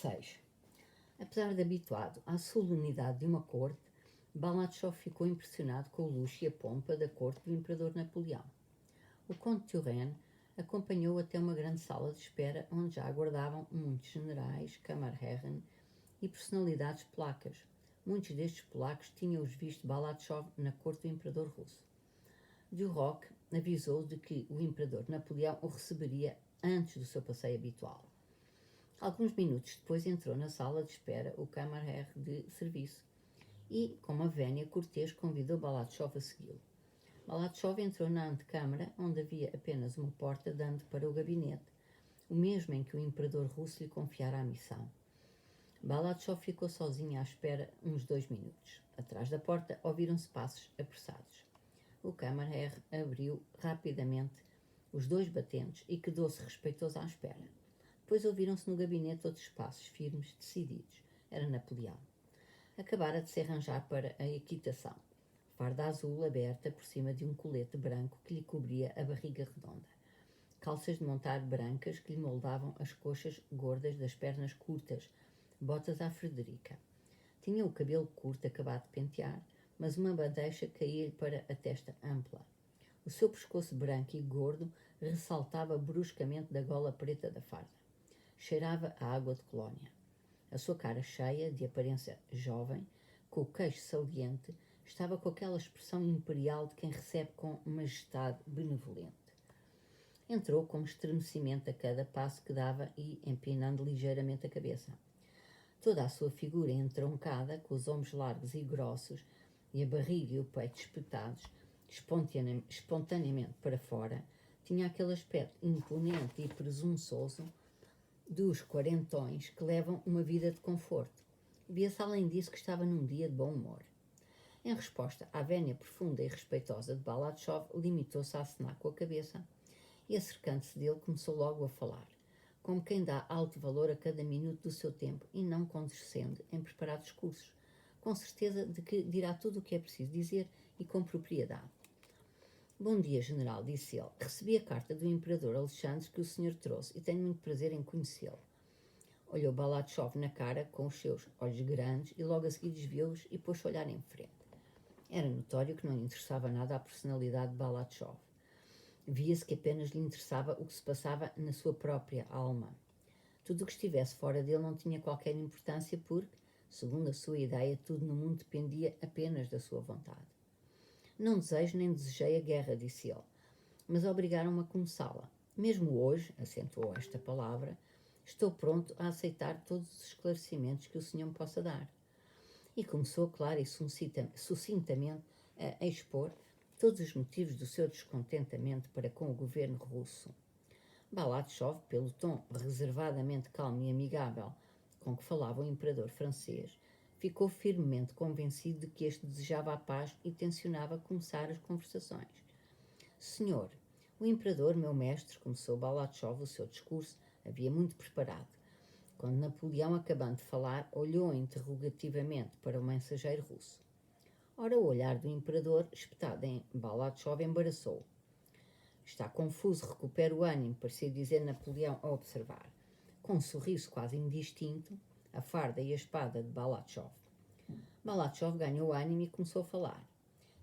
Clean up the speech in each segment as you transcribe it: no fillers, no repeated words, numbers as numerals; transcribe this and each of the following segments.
6. Apesar de habituado à solenidade de uma corte, Balatchov ficou impressionado com o luxo e a pompa da corte do imperador Napoleão. O conde Turenne acompanhou-o até uma grande sala de espera onde já aguardavam muitos generais, Kammerherren e personalidades polacas. Muitos destes polacos tinham-os visto Balatchov na corte do imperador russo. Duroc avisou de que o imperador Napoleão o receberia antes do seu passeio habitual. Alguns minutos depois entrou na sala de espera o Kammerherr de serviço e, com uma vénia cortês, convidou Balatchov a segui-lo. Balatchov entrou na antecâmara, onde havia apenas uma porta dando para o gabinete, o mesmo em que o imperador russo lhe confiara a missão. Balatchov ficou sozinho à espera uns 2 minutos. Atrás da porta ouviram-se passos apressados. O Kammerherr abriu rapidamente os 2 batentes e quedou-se respeitoso à espera. Depois ouviram-se no gabinete outros passos firmes, decididos. Era Napoleão. Acabara de se arranjar para a equitação. Farda azul aberta por cima de um colete branco que lhe cobria a barriga redonda. Calças de montar brancas que lhe moldavam as coxas gordas das pernas curtas, botas à Frederica. Tinha o cabelo curto acabado de pentear, mas uma bandeja caía-lhe para a testa ampla. O seu pescoço branco e gordo ressaltava bruscamente da gola preta da farda. Cheirava a água de colónia. A sua cara cheia, de aparência jovem, com o queixo saliente, estava com aquela expressão imperial de quem recebe com majestade benevolente. Entrou com estremecimento a cada passo que dava e empinando ligeiramente a cabeça. Toda a sua figura entroncada, com os ombros largos e grossos e a barriga e o peito espetados, espontaneamente para fora, tinha aquele aspecto imponente e presunçoso dos quarentões que levam uma vida de conforto. Via-se além disso que estava num dia de bom humor. Em resposta à vénia profunda e respeitosa de Balatchov, limitou-se a acenar com a cabeça e, acercando-se dele, começou logo a falar, como quem dá alto valor a cada minuto do seu tempo e não condescende em preparar discursos, com certeza de que dirá tudo o que é preciso dizer e com propriedade. Bom dia, general, disse ele. Recebi a carta do imperador Alexandre que o senhor trouxe e tenho muito prazer em conhecê-lo. Olhou Balatchov na cara com os seus olhos grandes e logo a seguir desviou-os e pôs-se a olhar em frente. Era notório que não lhe interessava nada a personalidade de Balatchov. Via-se que apenas lhe interessava o que se passava na sua própria alma. Tudo o que estivesse fora dele não tinha qualquer importância porque, segundo a sua ideia, tudo no mundo dependia apenas da sua vontade. Não desejo nem desejei a guerra, disse ele, mas obrigaram-me a começá-la. Mesmo hoje, acentuou esta palavra, estou pronto a aceitar todos os esclarecimentos que o senhor me possa dar. E começou, claro e sucintamente, a expor todos os motivos do seu descontentamento para com o governo russo. Balatchov, pelo tom reservadamente calmo e amigável com que falava o imperador francês, ficou firmemente convencido de que este desejava a paz e tencionava começar as conversações. Senhor, o imperador, meu mestre, começou Balatchov o seu discurso, havia muito preparado. Quando Napoleão, acabando de falar, olhou interrogativamente para o mensageiro russo. Ora, o olhar do imperador, espetado em Balatchov, embaraçou-o. Está confuso, recupera o ânimo, parecia dizer Napoleão a observar. Com um sorriso quase indistinto, a farda e a espada de Balatchov. Balatchov ganhou ânimo e começou a falar.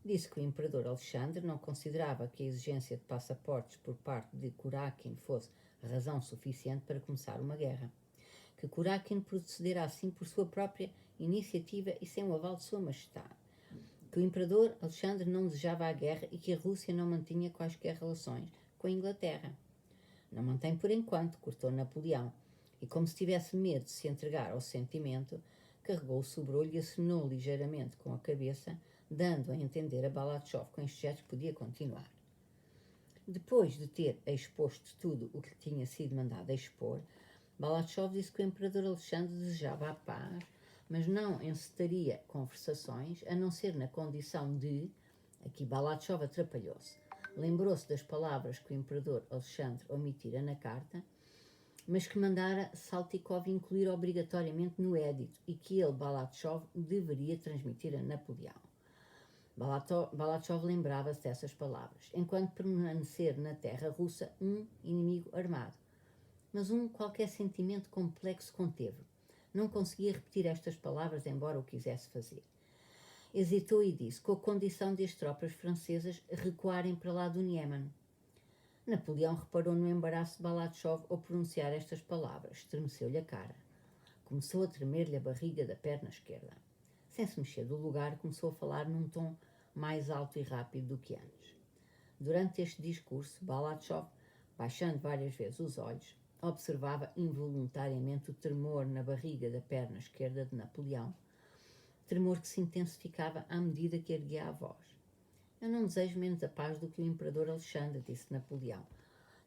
Disse que o imperador Alexandre não considerava que a exigência de passaportes por parte de Kurakin fosse razão suficiente para começar uma guerra. Que Kurakin procedera assim por sua própria iniciativa e sem o aval de sua majestade. Que o imperador Alexandre não desejava a guerra e que a Rússia não mantinha quaisquer relações com a Inglaterra. Não mantém por enquanto, cortou Napoleão, e como se tivesse medo de se entregar ao sentimento, carregou o sobrolho e acenou ligeiramente com a cabeça, dando a entender a Balatchov que com este gesto podia continuar. Depois de ter exposto tudo o que lhe tinha sido mandado expor, Balatchov disse que o imperador Alexandre desejava a paz, mas não encetaria conversações, a não ser na condição de... Aqui Balatchov atrapalhou-se. Lembrou-se das palavras que o imperador Alexandre omitira na carta, mas que mandara Saltykov incluir obrigatoriamente no édito e que ele, Balatchov, deveria transmitir a Napoleão. Balatchov lembrava-se dessas palavras, enquanto permanecer na terra russa um inimigo armado. Mas um qualquer sentimento complexo conteve. Não conseguia repetir estas palavras, embora o quisesse fazer. Hesitou e disse, com a condição de as tropas francesas recuarem para lá do Niemen. Napoleão reparou no embaraço de Balachov ao pronunciar estas palavras. Estremeceu-lhe a cara. Começou a tremer-lhe a barriga da perna esquerda. Sem se mexer do lugar, começou a falar num tom mais alto e rápido do que antes. Durante este discurso, Balachov, baixando várias vezes os olhos, observava involuntariamente o tremor na barriga da perna esquerda de Napoleão, tremor que se intensificava à medida que erguia a voz. Eu não desejo menos a paz do que o imperador Alexandre, disse Napoleão.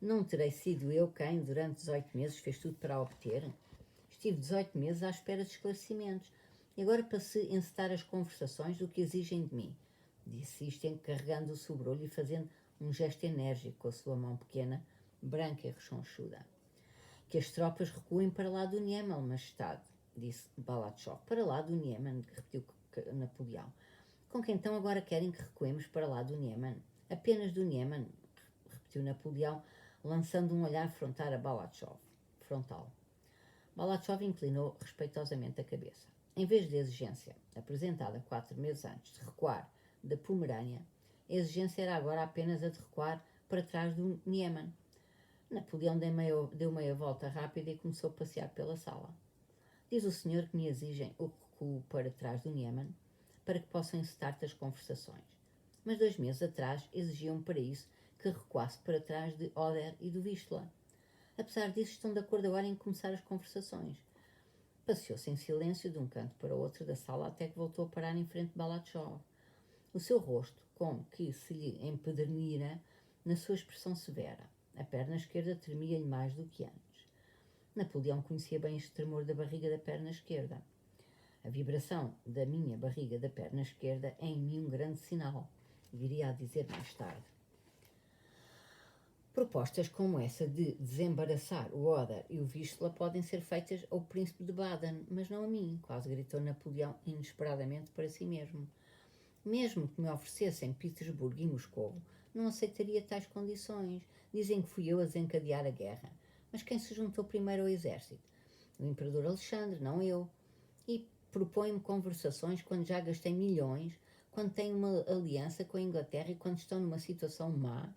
Não terei sido eu quem, durante 18 meses, fez tudo para a obter? Estive 18 meses à espera de esclarecimentos, e agora para se encetar as conversações do que exigem de mim. Disse isto encarregando o sobrolho e fazendo um gesto enérgico com a sua mão pequena, branca e rechonchuda. Que as tropas recuem para lá do Niemen, majestade, disse Balachov. Para lá do Niemen, repetiu Napoleão. Com que então agora querem que recuemos para lá do Niemen? Apenas do Niemen, repetiu Napoleão, lançando um olhar frontal a Balachov. Balachov inclinou respeitosamente a cabeça. Em vez da exigência, apresentada 4 meses antes, de recuar da Pomerânia, a exigência era agora apenas a de recuar para trás do Niemen. Napoleão deu meia volta rápida e começou a passear pela sala. Diz o senhor que me exigem o recuo para trás do Niemen para que possam encetar-te as conversações. Mas 2 meses atrás exigiam para isso que recuasse para trás de Oder e do Vistula. Apesar disso, estão de acordo agora em começar as conversações. Passeou-se em silêncio de um canto para o outro da sala até que voltou a parar em frente de Balachov. O seu rosto, como que se lhe empedernira na sua expressão severa. A perna esquerda tremia-lhe mais do que antes. Napoleão conhecia bem este tremor da barriga da perna esquerda. A vibração da minha barriga da perna esquerda é em mim um grande sinal, viria a dizer mais tarde. Propostas como essa de desembaraçar o Oder e o Vistula podem ser feitas ao príncipe de Baden, mas não a mim, quase gritou Napoleão inesperadamente para si mesmo. Mesmo que me oferecessem Petersburgo e Moscovo, não aceitaria tais condições. Dizem que fui eu a desencadear a guerra. Mas quem se juntou primeiro ao exército? O imperador Alexandre, não eu. E propõe-me conversações quando já gastei milhões, quando tenho uma aliança com a Inglaterra e quando estão numa situação má.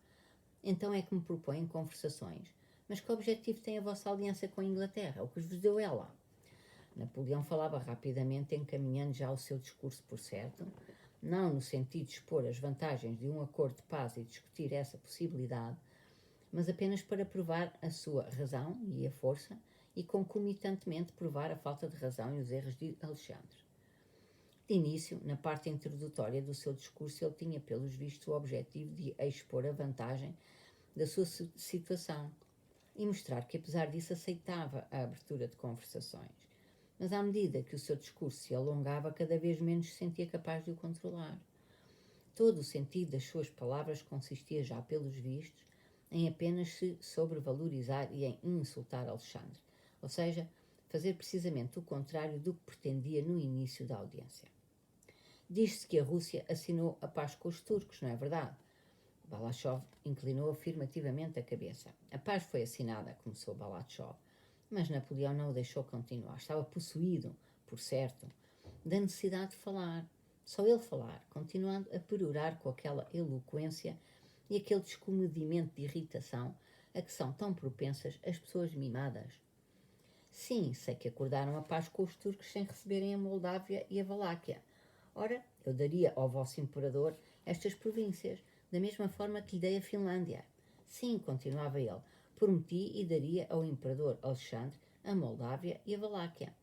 Então é que me propõem conversações. Mas que objetivo tem a vossa aliança com a Inglaterra? O que vos deu ela? Napoleão falava rapidamente, encaminhando já o seu discurso por certo, não no sentido de expor as vantagens de um acordo de paz e discutir essa possibilidade, mas apenas para provar a sua razão e a força e concomitantemente provar a falta de razão e os erros de Alexandre. De início, na parte introdutória do seu discurso, ele tinha, pelos vistos, o objetivo de expor a vantagem da sua situação e mostrar que, apesar disso, aceitava a abertura de conversações. Mas à medida que o seu discurso se alongava, cada vez menos se sentia capaz de o controlar. Todo o sentido das suas palavras consistia já, pelos vistos, em apenas se sobrevalorizar e em insultar Alexandre, ou seja, fazer precisamente o contrário do que pretendia no início da audiência. Diz-se que a Rússia assinou a paz com os turcos, não é verdade? Balachov inclinou afirmativamente a cabeça. A paz foi assinada, começou Balachov, mas Napoleão não o deixou continuar. Estava possuído, por certo, da necessidade de falar. Só ele falar, continuando a perorar com aquela eloquência e aquele descomedimento de irritação a que são tão propensas as pessoas mimadas. Sim, sei que acordaram a paz com os turcos sem receberem a Moldávia e a Valáquia. Ora, eu daria ao vosso imperador estas províncias, da mesma forma que lhe dei a Finlândia. Sim, continuava ele, prometi e daria ao imperador Alexandre a Moldávia e a Valáquia.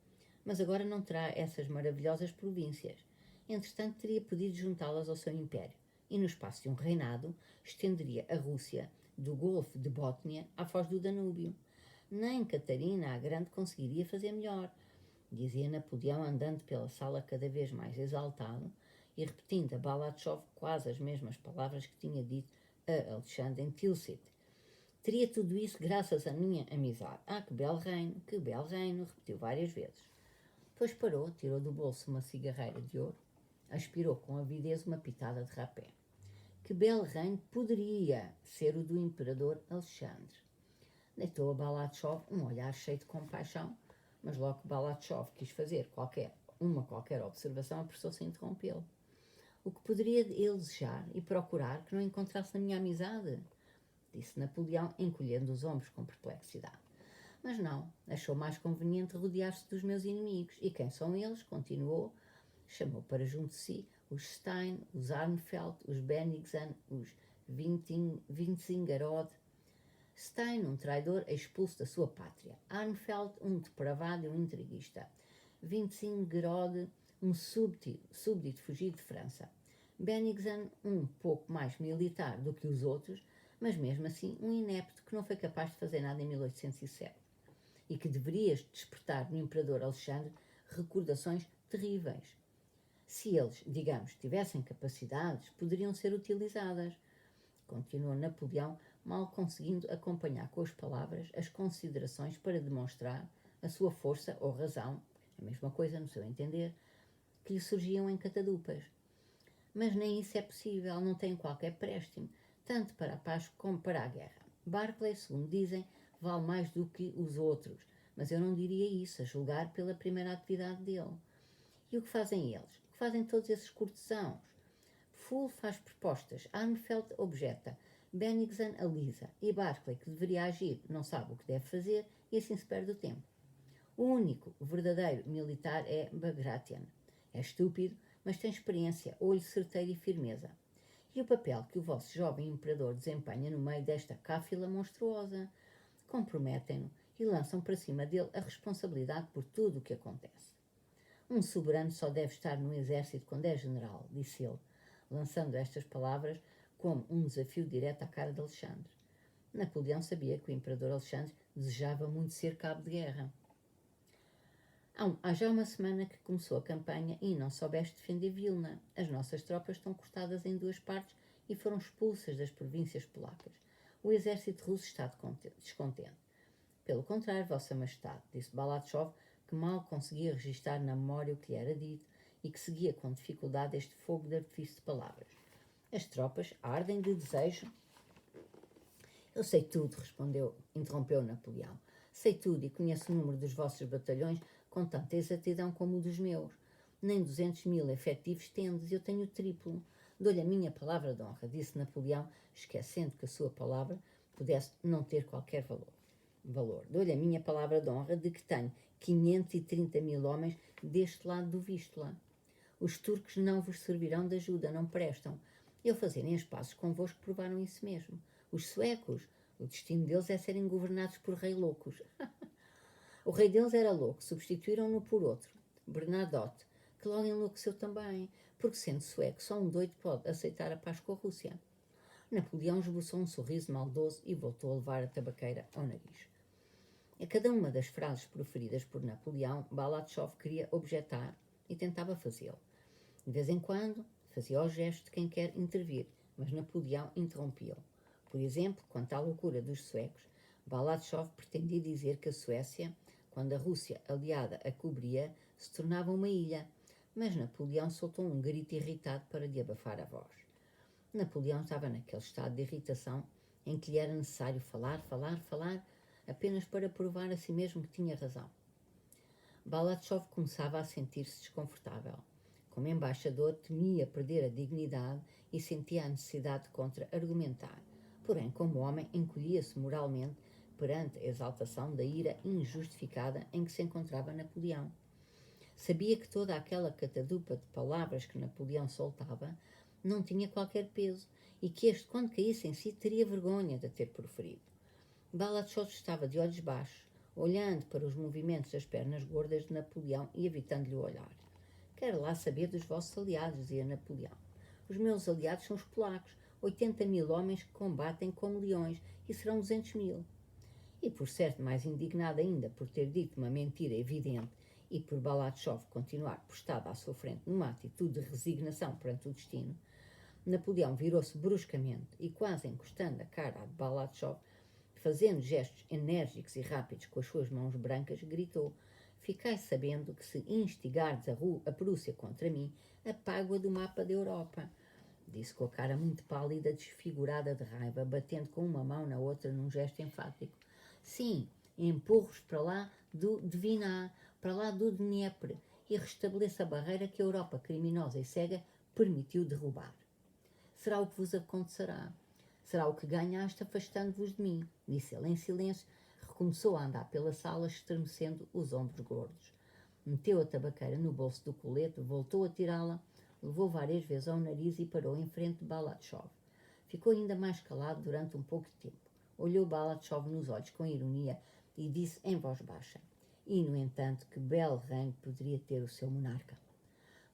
Mas agora não terá essas maravilhosas províncias. Entretanto, teria podido juntá-las ao seu império, e no espaço de um reinado estenderia a Rússia do Golfo de Bótnia à foz do Danúbio. Nem Catarina a Grande conseguiria fazer melhor, dizia Napoleão, andando pela sala cada vez mais exaltado e repetindo a Balachov quase as mesmas palavras que tinha dito a Alexandre em Tilsit. Teria tudo isso graças à minha amizade. Ah, que belo reino, repetiu várias vezes. Depois parou, tirou do bolso uma cigarreira de ouro, aspirou com avidez uma pitada de rapé. Que belo reino poderia ser o do imperador Alexandre. Deitou a Balachov um olhar cheio de compaixão, Mas logo que Balatchov quis fazer qualquer observação, apressou-se a interrompê-lo. O que poderia ele desejar e procurar que não encontrasse na minha amizade? Disse Napoleão, encolhendo os ombros com perplexidade. Mas não, achou mais conveniente rodear-se dos meus inimigos. E quem são eles? Continuou. Chamou para junto de si os Stein, os Arnfeld, os Bennigsen, os Wintzingerode. Stein, um traidor expulso da sua pátria. Arnfeld, um depravado e um intriguista. Wintzingerode, um súbdito fugido de França. Bennigsen, um pouco mais militar do que os outros, mas mesmo assim um inepto que não foi capaz de fazer nada em 1807 e que deveria despertar no imperador Alexandre recordações terríveis. Se eles, digamos, tivessem capacidades, poderiam ser utilizadas. Continuou Napoleão, mal conseguindo acompanhar com as palavras as considerações para demonstrar a sua força ou razão, a mesma coisa no seu entender, que lhe surgiam em catadupas. Mas nem isso é possível, não tem qualquer préstimo, tanto para a paz como para a guerra. Barclay, segundo dizem, vale mais do que os outros, mas eu não diria isso, a julgar pela primeira atividade dele. E o que fazem eles? O que fazem todos esses cortesãos? Full faz propostas, Arnfeld objeta, Bennigsen alisa, e Barclay, que deveria agir, não sabe o que deve fazer e assim se perde o tempo. O único verdadeiro militar é Bagration. É estúpido, mas tem experiência, olho certeiro e firmeza. E o papel que o vosso jovem imperador desempenha no meio desta cáfila monstruosa? Comprometem-no e lançam para cima dele a responsabilidade por tudo o que acontece. Um soberano só deve estar no exército quando é general, disse ele, lançando estas palavras como um desafio direto à cara de Alexandre. Napoleão sabia que o imperador Alexandre desejava muito ser cabo de guerra. Há já uma semana que começou a campanha e não soubeste defender Vilna. As nossas tropas estão cortadas em duas partes e foram expulsas das províncias polacas. O exército russo está descontente. Pelo contrário, Vossa Majestade, disse Balatchov, que mal conseguia registar na memória o que lhe era dito e que seguia com dificuldade este fogo de artifício de palavras. As tropas ardem de desejo. Eu sei tudo, interrompeu Napoleão. Sei tudo e conheço o número dos vossos batalhões com tanta exatidão como o dos meus. Nem 200.000 efetivos tendes, eu tenho o triplo. Dou-lhe a minha palavra de honra, disse Napoleão, esquecendo que a sua palavra pudesse não ter qualquer valor. Dou-lhe a minha palavra de honra de que tenho 530.000 homens deste lado do Vístula. Os turcos não vos servirão de ajuda, não prestam. E ao fazerem as pazes convosco provaram isso mesmo. Os suecos, o destino deles é serem governados por rei loucos. O rei deles era louco, substituíram-no por outro, Bernadotte, que logo enlouqueceu também, porque sendo sueco, só um doido pode aceitar a paz com a Rússia. Napoleão esboçou um sorriso maldoso e voltou a levar a tabaqueira ao nariz. A cada uma das frases proferidas por Napoleão, Balatchov queria objetar e tentava fazê-lo. De vez em quando, fazia o gesto de quem quer intervir, mas Napoleão interrompia-o. Por exemplo, quanto à loucura dos suecos, Balatchov pretendia dizer que a Suécia, quando a Rússia aliada a cobria, se tornava uma ilha, mas Napoleão soltou um grito irritado para lhe abafar a voz. Napoleão estava naquele estado de irritação em que lhe era necessário falar, apenas para provar a si mesmo que tinha razão. Balatchov começava a sentir-se desconfortável. Como embaixador, temia perder a dignidade e sentia a necessidade de contra-argumentar. Porém, como homem, encolhia-se moralmente perante a exaltação da ira injustificada em que se encontrava Napoleão. Sabia que toda aquela catadupa de palavras que Napoleão soltava não tinha qualquer peso e que este, quando caísse em si, teria vergonha de a ter proferido. Balatchov estava de olhos baixos, olhando para os movimentos das pernas gordas de Napoleão e evitando-lhe o olhar. Quero lá saber dos vossos aliados, dizia Napoleão. Os meus aliados são os polacos, 80.000 homens que combatem como leões, e serão 200.000. E por certo mais indignado ainda por ter dito uma mentira evidente e por Balatchov continuar postado à sua frente numa atitude de resignação perante o destino, Napoleão virou-se bruscamente e, quase encostando a cara a Balatchov, fazendo gestos enérgicos e rápidos com as suas mãos brancas, gritou: Ficai sabendo que se instigardes a Prússia contra mim, apago-a do mapa da Europa. Disse com a cara muito pálida, desfigurada de raiva, batendo com uma mão na outra num gesto enfático. Sim, empurre-os para lá do Dviná, para lá do Dnieper, e restabeleça a barreira que a Europa criminosa e cega permitiu derrubar. Será o que vos acontecerá. Será o que ganhaste afastando-vos de mim, disse ele em silêncio. Recomeçou a andar pela sala, estremecendo os ombros gordos. Meteu a tabaqueira no bolso do colete, voltou a tirá-la, levou várias vezes ao nariz e parou em frente de Balatchov. Ficou ainda mais calado durante um pouco de tempo. Olhou Balatchov nos olhos com ironia e disse em voz baixa: "E, no entanto, que belo reino poderia ter o seu monarca."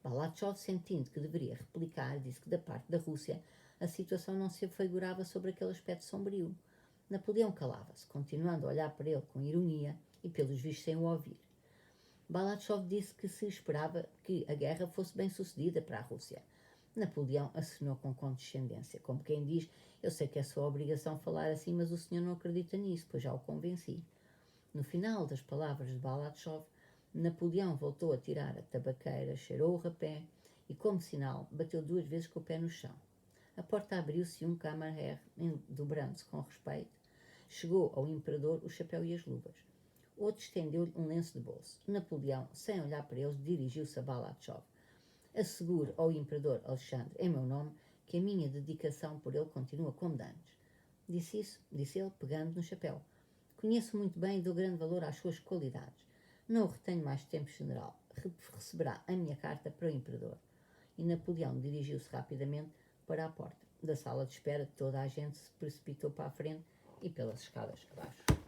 Balatchov, sentindo que deveria replicar, disse que da parte da Rússia a situação não se afigurava sobre aquele aspecto sombrio. Napoleão calava-se, continuando a olhar para ele com ironia e, pelos vistos, sem o ouvir. Balatchov disse que se esperava que a guerra fosse bem sucedida para a Rússia. Napoleão acenou com condescendência, como quem diz: "Eu sei que é sua obrigação falar assim, mas o senhor não acredita nisso, pois já o convenci." No final das palavras de Balatchov, Napoleão voltou a tirar a tabaqueira, cheirou o rapé e, como sinal, bateu 2 vezes com o pé no chão. A porta abriu-se e um camarade, dobrando-se com respeito, chegou ao imperador o chapéu e as luvas. Outro estendeu-lhe um lenço de bolso. Napoleão, sem olhar para eles, dirigiu-se a Balatchov: "Asseguro ao imperador Alexandre, em meu nome, que a minha dedicação por ele continua como de antes." Disse ele, pegando no chapéu. "Conheço muito bem e dou grande valor às suas qualidades. Não o retenho mais tempo, general. Receberá a minha carta para o imperador." E Napoleão dirigiu-se rapidamente para a porta. Da sala de espera, toda a gente se precipitou para a frente e pelas escadas abaixo.